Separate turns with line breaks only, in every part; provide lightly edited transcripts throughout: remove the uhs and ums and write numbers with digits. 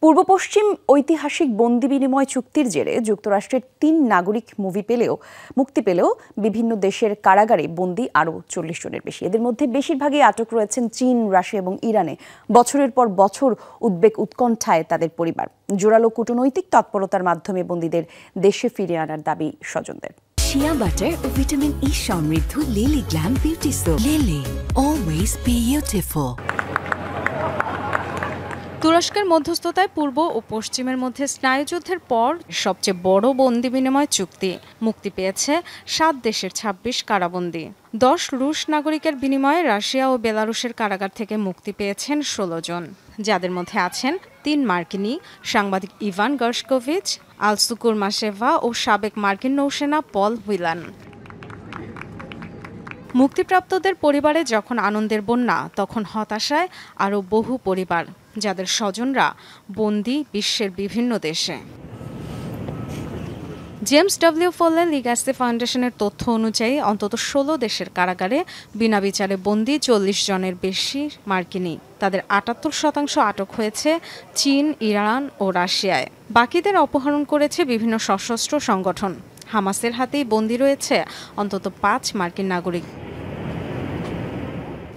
পূর্ব পশ্চিম ঐতিহাসিক বন্দি বিনিময় চুক্তির জেরে যুক্তরাষ্ট্রের ৩ নাগরিক মুক্তি পেলেও বিভিন্ন দেশের কারাগারে বন্দী আরও ৪০ জনের বেশি। এদের মধ্যে বেশিরভাগই আটক রয়েছেন চীন, রাশিয়া এবং ইরানে। বছরের পর বছর উদ্বেগ উৎকণ্ঠায় তাদের পরিবার। জোরালো কূটনৈতিক তৎপরতার মাধ্যমে বন্দীদের দেশে ফিরিয়ে আনার দাবি স্বজনদের।
শিয়া বাটার ও ভিটামিন ই সমৃদ্ধ lily glam beauty soap. Lily, always beautiful.
তুরস্কের মধ্যস্থতায় পূর্ব ও পশ্চিমের মধ্যে স্নায়ুযুদ্ধের পর সবচেয়ে বড় বন্দি বিনিময় চুক্তি। মুক্তি পেয়েছে ৭ দেশের ২৬ কারাবন্দী। ১০ রুশ নাগরিকের বিনিময়ে রাশিয়া ও বেলারুশের কারাগার থেকে মুক্তি পেয়েছেন ১৬ জন, যাদের মধ্যে আছেন ৩ মার্কিনী, সাংবাদিক ইভান গার্শকোভিচ, আলসুকুর মাশেভা ও সাবেক মার্কিন নৌসেনা পল হুইলান। মুক্তিপ্রাপ্তদের পরিবারে যখন আনন্দের বন্যা, তখন হতাশায় আরও বহু পরিবার, যাদের স্বজনরা বন্দী বিশ্বের বিভিন্ন দেশে। জেমস ডব্লিউ ফলে লিগ্যাসি ফাউন্ডেশনের তথ্য অনুযায়ী অন্তত ১৬ দেশের কারাগারে বিনা বিচারে বন্দী ৪০ জনের বেশি মার্কিনী। তাদের ৭৮% আটক হয়েছে চীন, ইরান ও রাশিয়ায়। বাকিদের অপহরণ করেছে বিভিন্ন সশস্ত্র সংগঠন। হামাসের হাতেই বন্দী রয়েছে অন্তত ৫ মার্কিন নাগরিক।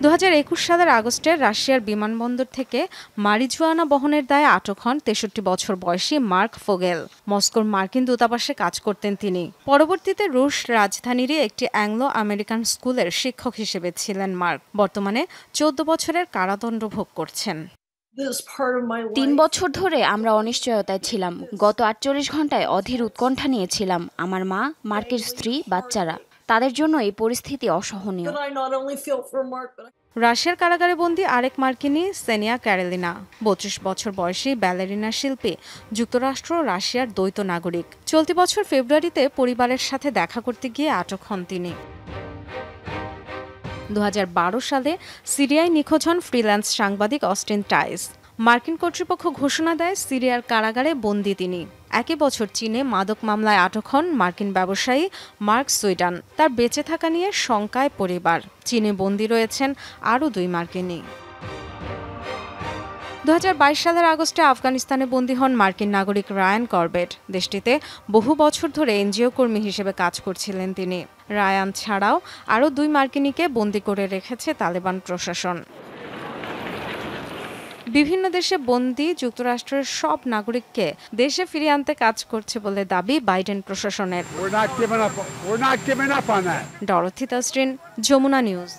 ২০২১ সালের আগস্টে রাশিয়ার বিমানবন্দর থেকে মারিজুয়ানা বহনের দায়ে আটক হন ৬৩ বছর বয়সী মার্ক ফোগেল। মস্কোর মার্কিন দূতাবাসে কাজ করতেন তিনি। পরবর্তীতে রুশ রাজধানীরই একটি অ্যাংলো আমেরিকান স্কুলের শিক্ষক হিসেবে ছিলেন মার্ক। বর্তমানে ১৪ বছরের কারাদণ্ড ভোগ করছেন।
৩ বছর ধরে আমরা অনিশ্চয়তায় ছিলাম। গত ৪৮ ঘন্টায় অধীর উৎকণ্ঠা নিয়েছিলাম। আমার মা, মার্কের স্ত্রী, বাচ্চারা, তাদের জন্য এই পরিস্থিতি অসহনীয়।
রাশিয়ার কারাগারে বন্দী আরেক মার্কিনী সেনিয়া ক্যারেলিনা, ৩২ বছর বয়সী ব্যালেরিনা শিল্পী, যুক্তরাষ্ট্র ও রাশিয়ার দ্বৈত নাগরিক। চলতি বছর ফেব্রুয়ারিতে পরিবারের সাথে দেখা করতে গিয়ে আটক হন তিনি। ২০১২ সালে সিরিয়ায় নিখোঁজ হন ফ্রিল্যান্স সাংবাদিক অস্টিন টাইস। মার্কিন কর্তৃপক্ষ ঘোষণা দেয় সিরিয়ার কারাগারে বন্দী তিনি। একই বছর চীনে মাদক মামলায় আটক হন মার্কিন ব্যবসায়ী মার্ক সুইডান। তার বেঁচে থাকা নিয়ে শঙ্কায় পরিবার। চীনে বন্দী রয়েছেন আরও ২ মার্কিনী। ২০২২ সালের আগস্টে আফগানিস্তানে বন্দী হন মার্কিন নাগরিক রায়ান করবেট। দেশটিতে বহু বছর ধরে এনজিও কর্মী হিসেবে কাজ করছিলেন তিনি। রায়ান ছাড়াও আরও ২ মার্কিনীকে বন্দী করে রেখেছে তালেবান প্রশাসন। বিভিন্ন দেশে বন্দী যুক্তরাষ্ট্রের সব নাগরিককে দেশে ফিরিয়ে আনতে কাজ করছে বলে দাবি বাইডেন প্রশাসনের। Dorothy Tasrin, Jamuna news.